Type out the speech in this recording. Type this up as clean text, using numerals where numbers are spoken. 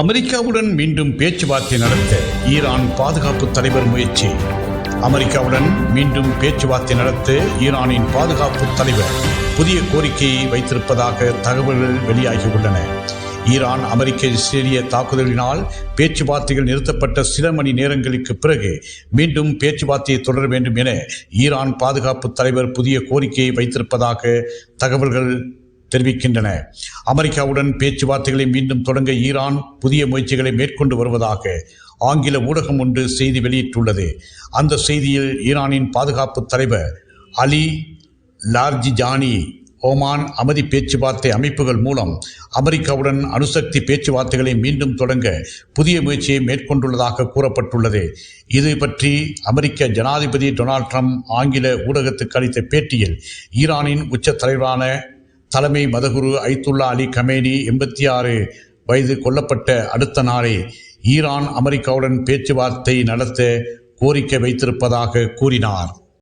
அமெரிக்காவுடன் மீண்டும் பேச்சுவார்த்தை நடத்த ஈரான் பாதுகாப்பு தலைவர் முயற்சி. அமெரிக்காவுடன் மீண்டும் பேச்சுவார்த்தை நடத்த ஈரானின் பாதுகாப்பு தலைவர் புதிய கோரிக்கையை வைத்திருப்பதாக தகவல்கள் வெளியாகியுள்ளன. ஈரான் அமெரிக்க இஸ்ரேலிய தாக்குதலினால் பேச்சுவார்த்தைகள் நிறுத்தப்பட்ட சில மணி நேரங்களுக்கு பிறகு மீண்டும் பேச்சுவார்த்தையை தொடர வேண்டும் என ஈரான் பாதுகாப்பு தலைவர் புதிய கோரிக்கையை வைத்திருப்பதாக தகவல்கள் தெரிவிக்கின்றன. அமெரிக்காவுடன் பேச்சுவார்த்தைகளை மீண்டும் தொடங்க ஈரான் புதிய முயற்சிகளை மேற்கொண்டு வருவதாக ஆங்கில ஊடகம் ஒன்று செய்தி வெளியிட்டுள்ளது. அந்த செய்தியில் ஈரானின் பாதுகாப்பு தலைவர் அலி லார்ஜிஜானி ஓமான் அமைதி பேச்சுவார்த்தை அமைப்புகள் மூலம் அமெரிக்காவுடன் அணுசக்தி பேச்சுவார்த்தைகளை மீண்டும் தொடங்க புதிய முயற்சியை மேற்கொண்டுள்ளதாக கூறப்பட்டுள்ளது. இது பற்றி அமெரிக்க ஜனாதிபதி டொனால்ட் ட்ரம்ப் ஆங்கில ஊடகத்துக்கு அளித்த பேட்டியில் ஈரானின் உச்ச தலைவரான தலைமை மதகுரு அய்துல்லா அலி கமேனி 86 வயது கொல்லப்பட்ட அடுத்த நாளே ஈரான் அமெரிக்காவுடன் பேச்சுவார்த்தை நடத்த கோரிக்கை வைத்திருப்பதாக கூறினார்.